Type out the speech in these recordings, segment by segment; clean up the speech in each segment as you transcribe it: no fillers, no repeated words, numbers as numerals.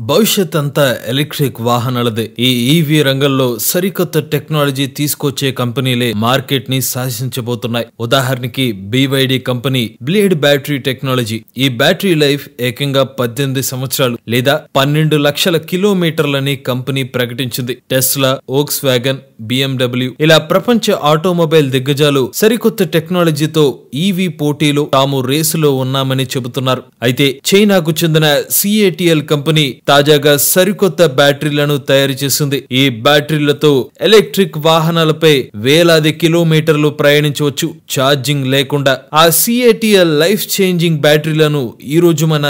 భవిష్యత్ అంతా ఎలక్ట్రిక్ వాహనాలదే. ఈ ఈవీ రంగంలో సరికొత్త టెక్నాలజీ తీసుకొచ్చే కంపెనీలే మార్కెట్ ని శాసించబోతున్నాయి. ఉదాహరణకి BYD company blade battery technology. ఈ బ్యాటరీ లైఫ్ ఏకంగా 18 సంవత్సరాలు లేదా 12 లక్షల కిలోమీటర్లని కంపెనీ ప్రకటించింది. టెస్లా, వోక్స్ వ్యాగన్, BMW ఇలా ప్రపంచ ఆటోమొబైల్ దిగ్గజాలు సరికొత్త టెక్నాలజీతో ఈవీ పోటీలో తాము రేసులో ఉన్నామని చెబుతున్నారు. అయితే చైనాకు చెందిన CATL కంపెనీ తాజాగా సరికొత్త బ్యాటరీలను తయారు చేసింది. ఈ బ్యాటరీలతో ఎలక్ట్రిక్ వాహనాలపై వేలాది కిలోమీటర్లు ప్రయాణించవచ్చు ఛార్జింగ్ లేకుండా. ఆ CATL లైఫ్ చేంజింగ్ బ్యాటరీలను ఈ రోజు మన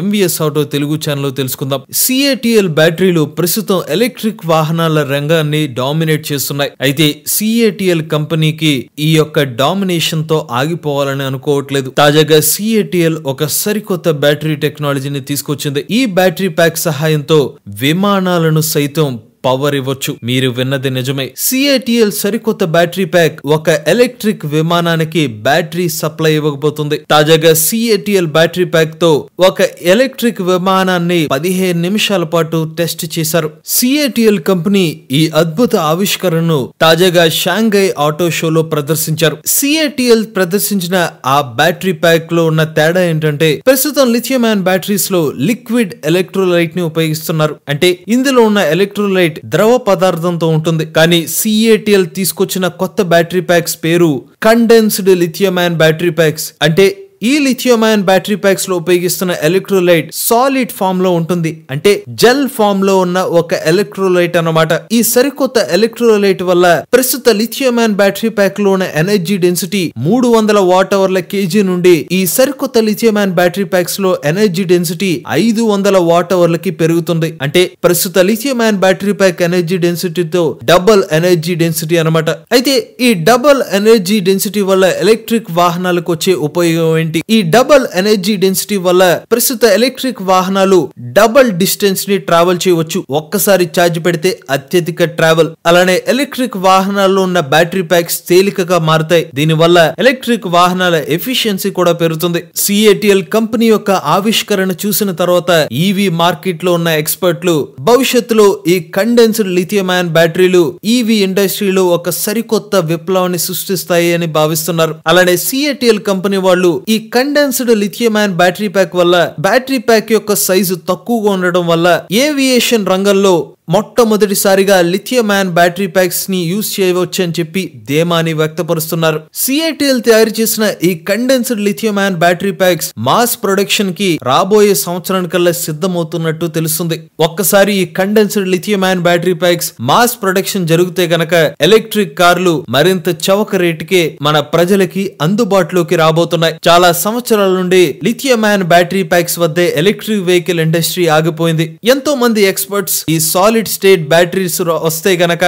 MVS ఆటో తెలుగు ఛానల్లో తెలుసుకుందాం. CATL బ్యాటరీలు ప్రస్తుతం ఎలక్ట్రిక్ వాహనాల రంగాన్ని డామినేట్ చేస్తున్నాయి. అయితే CATL కంపెనీకి ఈ యొక్క డామినేషన్ తో ఆగిపోవాలని అనుకోవట్లేదు. తాజాగా CATL ఒక సరికొత్త బ్యాటరీ టెక్నాలజీని తీసుకొచ్చింది. ఈ బ్యాటరీ ప్యాక్ సహాయంతో విమానాలను సైతం పవర్ ఇవ్వచ్చు. మీరు విన్నది నిజమే. CATL సరికొత్త బ్యాటరీ ప్యాక్ ఒక ఎలక్ట్రిక్ విమానానికి బ్యాటరీ సప్లై ఇవ్వబోతుంది. తాజాగా CATL బ్యాటరీ ప్యాక్ తో ఒక ఎలక్ట్రిక్ విమానాన్ని 15 నిమిషాల పాటు టెస్ట్ చేశారు. CATL కంపెనీ ఈ అద్భుత ఆవిష్కరణను తాజాగా షాంఘై ఆటో షోలో ప్రదర్శించారు. CATL ప్రదర్శించిన ఆ బ్యాటరీ ప్యాక్ లో ఉన్న తేడా ఏంటంటే ప్రస్తుతం లిథియం అయాన్ బ్యాటరీస్ లో లిక్విడ్ ఎలక్ట్రోలైట్ ని ఉపయోగిస్తున్నారు. అంటే ఇందులో ఉన్న ఎలక్ట్రోలైట్ ద్రవ పదార్థంతో ఉంటుంది. కానీ CATL తీసుకొచ్చిన కొత్త బ్యాటరీ ప్యాక్స్ పేరు condensed lithium ion battery packs. అంటే ఈ లిథియం అయాన్ బ్యాటరీ ప్యాక్స్ లో ఉపయోగిస్తున్న ఎలక్ట్రోలైట్ సాలిడ్ ఫామ్ లో ఉంటుంది. అంటే జెల్ ఫామ్ లో ఉన్న ఒక ఎలక్ట్రోలైట్ అన్నమాట. ఈ సరికొత్త ఎలక్ట్రోలైట్ వల్ల ప్రస్తుత లిథియం అయాన్ బ్యాటరీ ప్యాక్ లో ఉన్న ఎనర్జీ డెన్సిటీ 300 వాట్ అవర్ల కేజీ నుండి ఈ సరికొత్త లిథియం అయాన్ బ్యాటరీ ప్యాక్స్ లో ఎనర్జీ డెన్సిటీ 500 వాట్ అవర్లకి పెరుగుతుంది. అంటే ప్రస్తుత lithium ion battery pack energy డెన్సిటీతో డబుల్ ఎనర్జీ డెన్సిటీ అన్నమాట. అయితే ఈ డబుల్ ఎనర్జీ డెన్సిటీ వల్ల ఎలక్ట్రిక్ వాహనాలకు వచ్చే ఉపయోగం ఏంటి? ఈ డబుల్ ఎనర్జీ డెన్సిటీ వల్ల ప్రస్తుత ఎలక్ట్రిక్ వాహనాలు డబుల్ డిస్టెన్స్ ని ట్రావెల్ చేయవచ్చు. ఒక్కసారి ఛార్జ్ పెడితే అత్యధిక ట్రావెల్. అలానే ఎలక్ట్రిక్ వాహనాల్లో ఉన్న బ్యాటరీ ప్యాక్స్ తేలికగా మారుతాయి. దీనివల్ల ఎలక్ట్రిక్ వాహనాల ఎఫిషియన్సీ కూడా పెరుగుతుంది. CATL కంపెనీ యొక్క ఆవిష్కరణ చూసిన తర్వాత ఈవీ మార్కెట్ లో ఉన్న ఎక్స్పర్ట్లు భవిష్యత్తులో ఈ కండెన్స్డ్ లిథియం అయాన్ బ్యాటరీలు ఈవీ ఇండస్ట్రీలో ఒక సరికొత్త విప్లవాన్ని సృష్టిస్తాయి అని భావిస్తున్నారు. అలానే CATL కంపెనీ వాళ్ళు ఈ condensed lithium ion battery pack వల్ల బ్యాటరీ ప్యాక్ యొక్క సైజు తక్కువగా ఉండడం వల్ల ఏవియేషన్ రంగంలో మొట్టమొదటిసారిగా లిథియం అయాన్ బ్యాటరీ ప్యాక్స్ ని యూజ్ చేయవచ్చు అని చెప్పి ధీమాని వ్యక్తపరుస్తున్నారు. CATL తయారు చేసిన ఈ condensed lithium ion battery packs mass production కి రాబోయే సంవత్సరానికల్లా సిద్ధమవుతున్నట్టు తెలుస్తుంది. ఒక్కసారి ఈ condensed lithium ion battery packs mass production జరిగితే గనక ఎలక్ట్రిక్ కార్లు మరింత చవక రేటుకే మన ప్రజలకి అందుబాటులోకి రాబోతున్నాయి. చాలా సంవత్సరాల నుండి లిథియం అయాన్ బ్యాటరీ ప్యాక్స్ వద్దే ఎలక్ట్రిక్ వెహికల్ ఇండస్ట్రీ ఆగిపోయింది. ఎంతో మంది ఎక్స్పర్ట్స్ ఈ సాలిడ్ స్టేట్ బ్యాటరీస్ వస్తే గనక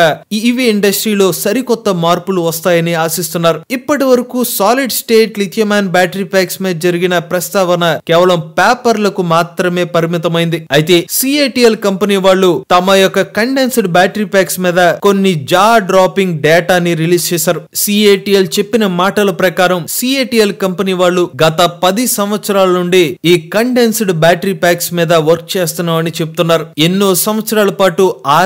ఈవీ ఇండస్ట్రీలో సరికొత్త మార్పులు వస్తాయని ఆశిస్తున్నారు. ఇప్పటి వరకు solid state lithium ion battery packs మీద జరిగిన ప్రస్తావన కేవలం పేపర్లకు మాత్రమే పరిమితమైంది. అయితే CATL కంపెనీ వాళ్ళు తమ యొక్క కండెన్స్డ్ బ్యాటరీ ప్యాక్స్ మీద కొన్ని జా డ్రాపింగ్ డేటాని రిలీజ్ చేశారు. CATL చెప్పిన మాటల ప్రకారం CATL కంపెనీ వాళ్ళు గత 10 సంవత్సరాల నుండి ఈ కండెన్స్డ్ బ్యాటరీ ప్యాక్స్ మీద వర్క్ చేస్తున్నామని చెప్తున్నారు. ఎన్నో సంవత్సరాల పాటు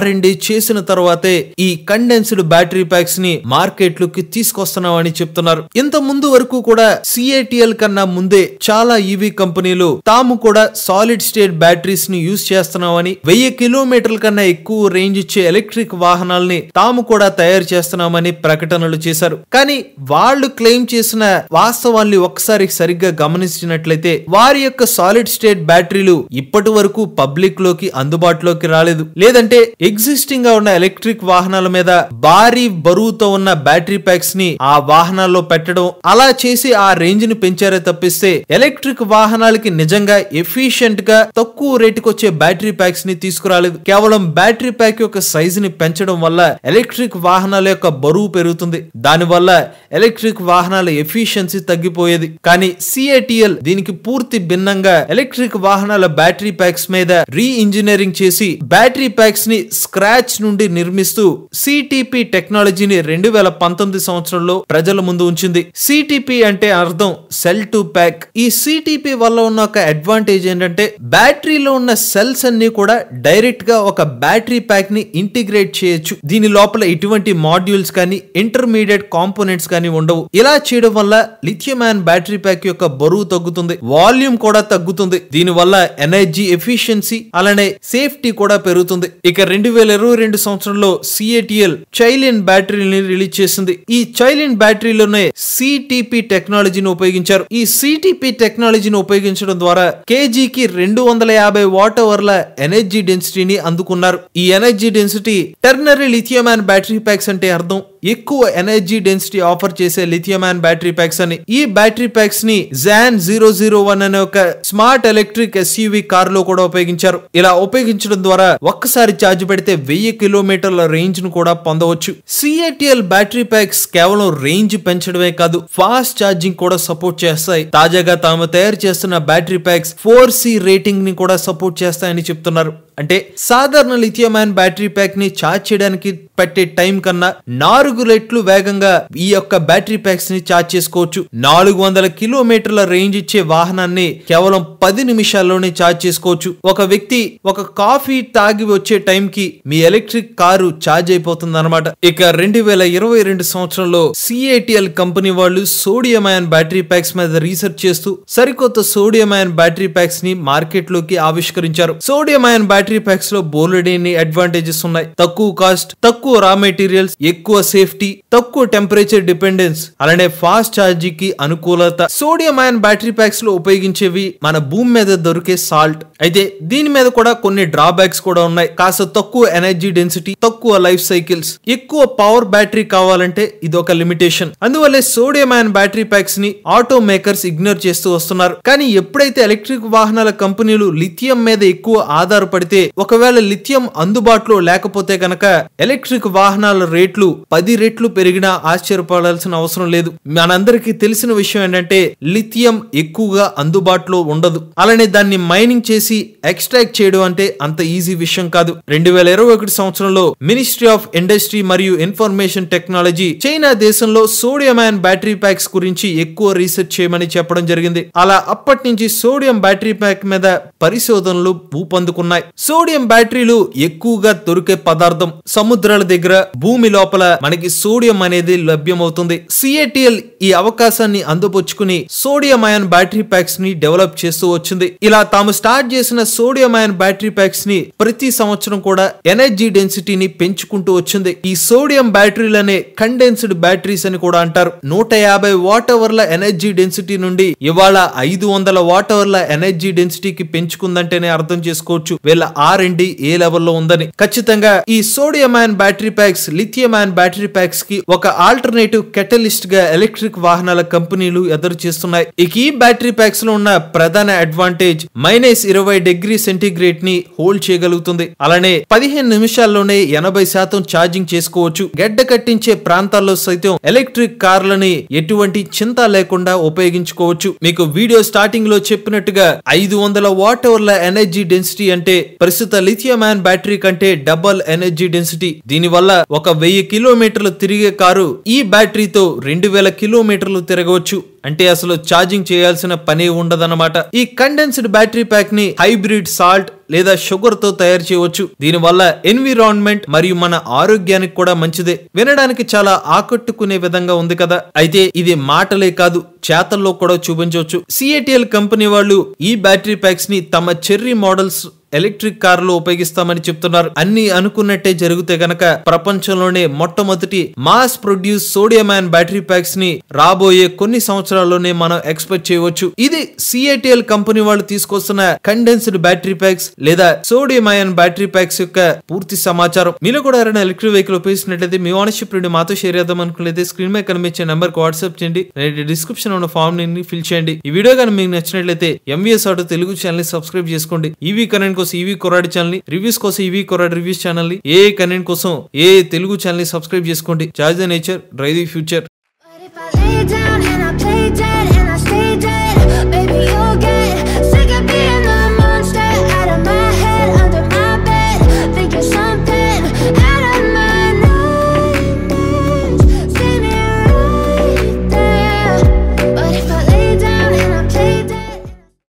R&D చేసిన తర్వాతే ఈ కండెన్స్డ్ బ్యాటరీ ప్యాక్స్ ని మార్కెట్ లోకి తీసుకొస్తున్నామని చెప్తున్నారు. ఇంత ముందు వరకు కూడా CATL కన్నా ముందే చాలా ఈవీ కంపెనీలు తాము కూడా సాలిడ్ స్టేట్ బ్యాటరీస్ ని యూజ్ చేస్తున్నామని 1000 కిలోమీటర్ల కన్నా ఎక్కువ రేంజ్ ఇచ్చే ఎలక్ట్రిక్ వాహనాల్ని తాము కూడా తయారు చేస్తున్నామని ప్రకటనలు చేశారు. కానీ వాళ్ళు క్లెయిమ్ చేసిన వాస్తవాన్ని ఒక్కసారి సరిగ్గా గమనించినట్లయితే వారి యొక్క సాలిడ్ స్టేట్ బ్యాటరీలు ఇప్పటి వరకు పబ్లిక్ లోకి అందుబాటులోకి రాలేదు. లేదంటే ఎగ్జిస్టింగ్ గా ఉన్న ఎలక్ట్రిక్ వాహనాల మీద భారీ బరువుతో ఉన్న బ్యాటరీ ప్యాక్స్ ని ఆ వాహనాల్లో పెట్టడం అలా చేసి ఆ రేంజ్ ని పెంచారే తప్పిస్తే ఎలక్ట్రిక్ వాహనాలకి నిజంగా ఎఫిషియెంట్ గా తక్కువ రేటుకి వచ్చే బ్యాటరీ ప్యాక్స్ ని తీసుకురాలేదు. కేవలం బ్యాటరీ ప్యాక్ యొక్క సైజు ని పెంచడం వల్ల ఎలక్ట్రిక్ వాహనాల యొక్క బరువు పెరుగుతుంది. దానివల్ల ఎలక్ట్రిక్ వాహనాల ఎఫిషియన్సీ తగ్గిపోయేది. కానీ CATL దీనికి పూర్తి భిన్నంగా ఎలక్ట్రిక్ వాహనాల బ్యాటరీ ప్యాక్స్ మీద రీ ఇంజనీరింగ్ చేసి బ్యాటరీ ప్యాక్ ప్యాక్స్ ని స్క్రాచ్ నుండి నిర్మిస్తూ సిటిపి టెక్నాలజీని 2019 సంవత్సరంలో ప్రజల ముందు ఉంచింది. సిటిపి అంటే అర్థం సెల్ టు ప్యాక్. ఈ సిటిపి వల్ల ఉన్న ఒక అడ్వాంటేజ్ ఏంటంటే బ్యాటరీలో ఉన్న సెల్స్ అన్ని కూడా డైరెక్ట్ గా ఒక బ్యాటరీ ప్యాక్ ని ఇంటిగ్రేట్ చేయొచ్చు. దీని లోపల ఎటువంటి మాడ్యూల్స్ కానీ ఇంటర్మీడియట్ కాంపోనెంట్స్ కానీ ఉండవు. ఇలా చేయడం వల్ల లిథియం అయాన్ బ్యాటరీ ప్యాక్ యొక్క బరువు తగ్గుతుంది, వాల్యూమ్ కూడా తగ్గుతుంది. దీని వల్ల ఎనర్జీ ఎఫిషియన్సీ అలానే సేఫ్టీ కూడా పెరుగుతుంది. ఇక 2022 సంవత్సరంలో సిఏటిఎల్ చైలిన్ బ్యాటరీని రిలీజ్ చేసింది. ఈ చైలిన్ బ్యాటరీలోనే సిటిపి టెక్నాలజీని ఉపయోగించారు. ఈ సిటిపి టెక్నాలజీని ఉపయోగించడం ద్వారా కేజీకి 250 వాట్ అవర్ల ఎనర్జీ డెన్సిటీని అందుకున్నారు. ఈ energy density ternary lithium ion battery packs అంటే అర్థం ఎక్కువ ఎనర్జీ డెన్సిటీ ఆఫర్ చేసే లిథియం అయాన్ బ్యాటరీ ప్యాక్స్ అని. ఈ బ్యాటరీ ప్యాక్స్ ని జాన్ 001 అనే ఒక స్మార్ట్ ఎలక్ట్రిక్ ఎస్యూవి కార్ లో కూడా ఉపయోగించారు. ఇలా ఉపయోగించడం ద్వారా ఒక్కసారి ఛార్జ్ పెడితే 1000 కిలోమీటర్ల రేంజ్ ను కూడా పొందవచ్చు. సిఏటిఎల్ బ్యాటరీ ప్యాక్స్ కేవలం రేంజ్ పెంచడమే కాదు, ఫాస్ట్ ఛార్జింగ్ కూడా సపోర్ట్ చేస్తాయి. తాజాగా తాము తయారు చేస్తున్న బ్యాటరీ ప్యాక్స్ 4C రేటింగ్ ని కూడా సపోర్ట్ చేస్తాయని చెప్తున్నారు. అంటే సాధారణ లిథియం అయాన్ బ్యాటరీ ప్యాక్ ని ఛార్జ్ చేయడానికి పట్టే టైం కన్నా 4 రెట్లు వేగంగా ఈ యొక్క బ్యాటరీ ప్యాక్స్ ని ఛార్జ్ చేసుకోవచ్చు. 400 కిలోమీటర్ల రేంజ్ ఇచ్చే వాహనాన్ని కేవలం 10 నిమిషాల్లోనే ఛార్జ్ చేసుకోవచ్చు. ఒక వ్యక్తి ఒక కాఫీ తాగి వచ్చే టైం కి మీ ఎలక్ట్రిక్ కారు ఛార్జ్ అయిపోతుంది అనమాట. ఇక 2022 సంవత్సరంలో సిఏటిఎల్ కంపెనీ వాళ్ళు సోడియం అయాన్ బ్యాటరీ ప్యాక్స్ మీద రీసెర్చ్ చేస్తూ సరికొత్త సోడియం అయాన్ బ్యాటరీ ప్యాక్స్ ని మార్కెట్ లోకి ఆవిష్కరించారు. సోడియం అయాన్ బ్యాటరీ ప్యాక్స్ లో బోలెడన్ని అడ్వాంటేజెస్ ఉన్నాయి. తక్కువ కాస్ట్, తక్కువ రా మెటీరియల్స్, ఎక్కువ సేఫ్టీ, తక్కువ టెంపరేచర్ డిపెండెన్స్, అలానే ఫాస్ట్ ఛార్జింగ్ కి అనుకూలత. సోడియం అయాన్ బ్యాటరీ ప్యాక్స్ లో ఉపయోగించేవి మన భూమి మీద దొరికే సాల్ట్. అయితే దీని మీద కూడా కొన్ని డ్రాబ్యాక్స్ కూడా ఉన్నాయి. కాస్త తక్కువ ఎనర్జీ డెన్సిటీ, తక్కువ లైఫ్ సైకిల్స్, ఎక్కువ పవర్ బ్యాటరీ కావాలంటే ఇది ఒక లిమిటేషన్. అందువల్లే సోడియం అయాన్ బ్యాటరీ ప్యాక్స్ ని ఆటో మేకర్స్ ఇగ్నోర్ చేస్తూ వస్తున్నారు. కానీ ఎప్పుడైతే ఎలక్ట్రిక్ వాహనాల కంపెనీలు లిథియం మీద ఎక్కువ ఆధారపడితే, ఒకవేళ లిథియం అందుబాటులో లేకపోతే కనుక ఎలక్ట్రిక్ వాహనాల రేట్లు 10 రెట్లు పెరిగినా ఆశ్చర్యపడాల్సిన అవసరం లేదు. మనందరికీ తెలిసిన విషయం ఏంటంటే లిథియం ఎక్కువగా అందుబాటులో ఉండదు. అలానే దాన్ని మైనింగ్ చేసి ఎక్స్ట్రాక్ట్ చేయడం అంటే అంత ఈజీ విషయం కాదు. 2021 సంవత్సరంలో మినిస్ట్రీ ఆఫ్ ఇండస్ట్రీ మరియు ఇన్ఫర్మేషన్ టెక్నాలజీ చైనా దేశంలో సోడియం అయాన్ బ్యాటరీ ప్యాక్స్ గురించి ఎక్కువ రీసెర్చ్ చేయమని చెప్పడం జరిగింది. అలా అప్పటి నుంచి సోడియం బ్యాటరీ ప్యాక్ మీద పరిశోధనలు ఊపందుకున్నాయి. సోడియం బ్యాటరీలు ఎక్కువగా దొరికే పదార్థం. సముద్రాల దగ్గర, భూమి లోపల మనకి సోడియం అనేది లభ్యమవుతుంది. సిఏటిఎల్ ఈ అవకాశాన్ని అందిపుచ్చుకుని సోడియం అయాన్ బ్యాటరీ ప్యాక్స్ ని డెవలప్ చేస్తూ వచ్చింది. ఇలా తాము స్టార్ట్ చేసిన సోడియం అయాన్ బ్యాటరీ ప్యాక్స్ ని ప్రతి సంవత్సరం కూడా ఎనర్జీ డెన్సిటీని పెంచుకుంటూ వచ్చింది. ఈ సోడియం బ్యాటరీలనే కండెన్స్డ్ బ్యాటరీస్ అని కూడా అంటారు. 150 వాట్ అవర్ల ఎనర్జీ డెన్సిటీ నుండి ఇవాళ 500 వాట్ అవర్ల ఎనర్జీ డెన్సిటీకి పెంచుకుందంటేనే అర్థం చేసుకోవచ్చు వీళ్ళ R&D ఏ లెవెల్లో ఉందని. ఖచ్చితంగా ఈ sodium ion battery packs lithium ion battery packs కి ఒక ఆల్టర్నేటివ్ కెటలిస్ట్ గా ఎలక్ట్రిక్ వాహనాల కంపెనీలు ఎదురు చేస్తున్నాయి. ఇక ఈ బ్యాటరీ ప్యాక్స్ లో ఉన్న ప్రధాన అడ్వాంటేజ్ -20 డిగ్రీ సెంటీగ్రేడ్ ని హోల్డ్ చేయగలుగుతుంది. అలానే 15 నిమిషాల్లోనే 80% ఛార్జింగ్ చేసుకోవచ్చు. గడ్డ కట్టించే ప్రాంతాల్లో సైతం ఎలక్ట్రిక్ కార్లని ఎటువంటి చింత లేకుండా ఉపయోగించుకోవచ్చు. మీకు వీడియో స్టార్టింగ్ లో చెప్పినట్టుగా 500 వాట్ అవర్ల ఎనర్జీ డెన్సిటీ అంటే ప్రస్తుత లిథియం అయాన్ బ్యాటరీ కంటే డబల్ ఎనర్జీ డెన్సిటీ. దీని వల్ల ఒక 1000 కిలోమీటర్లు తిరిగే కారు ఈ బ్యాటరీతో 2000 కిలోమీటర్లు తిరగవచ్చు. అంటే అసలు ఛార్జింగ్ చేయాల్సిన పని ఉండదన్నమాట. ఈ కండెన్స్డ్ బ్యాటరీ ప్యాక్ ని హైబ్రిడ్ సాల్ట్ లేదా షుగర్ తో తయారు చేయవచ్చు. దీనివల్ల ఎన్విరాన్మెంట్ మరియు మన ఆరోగ్యానికి కూడా మంచిదే. వినడానికి చాలా ఆకట్టుకునే విధంగా ఉంది కదా. అయితే ఇది మాటలే కాదు, చేతల్లో కూడా చూపించవచ్చు. సిఏటిఎల్ కంపెనీ వాళ్ళు ఈ బ్యాటరీ ప్యాక్స్ ని తమ చెర్రీ మోడల్స్ ఎలక్ట్రిక్ కార్లో ఉపయోగిస్తామని చెప్తున్నారు. అన్ని అనుకున్నట్టే జరిగితే గనక ప్రపంచంలోనే మొట్టమొదటి mass produce sodium ion battery packs ని రాబోయే కొన్ని సంవత్సరాల్లోనే మనం ఎక్స్పెక్ట్ చేయవచ్చు. ఇది సిఏటిఎల్ కంపెనీ వాళ్ళు తీసుకొస్తున్న కండెన్స్డ్ బ్యాటరీ ప్యాక్స్ లేదా సోడియం అయాన్ బ్యాటరీ ప్యాక్స్ యొక్క పూర్తి సమాచారం. మీరు కూడా ఎవరైనా ఎలక్ట్రిక్ వెహికల్ ఉపయోగిస్తున్నట్లయితే మీ ఓనర్షిప్ ని మాతో షేర్ చేద్దాం అనుకున్నట్లయితే స్క్రీన్ మీద కనిపించే నెంబర్ కి వాట్సాప్ చేయండి. డిస్క్రిప్షన్ ఉన్న ఫామ్ ని ఫిల్ చేయండి. ఈ వీడియో కానీ మీకు నచ్చినట్లయితే ఎంవీఎస్ ఆటో తెలుగు ఛానల్ ని సబ్స్క్రైబ్ చేసుకోండి. ఈవీ కరెంట్ కోసం ఈవీ కొరాడి ఛానల్ ని, రివ్యూస్ కోసం ఈవీ కొరాడి రివ్యూస్ ఛానల్ ని, ఏ కంటెంట్ కోసం ఏ తెలుగు ఛానల్ ని సబ్స్క్రైబ్ చేసుకోండి. Charge the nature, drive the future.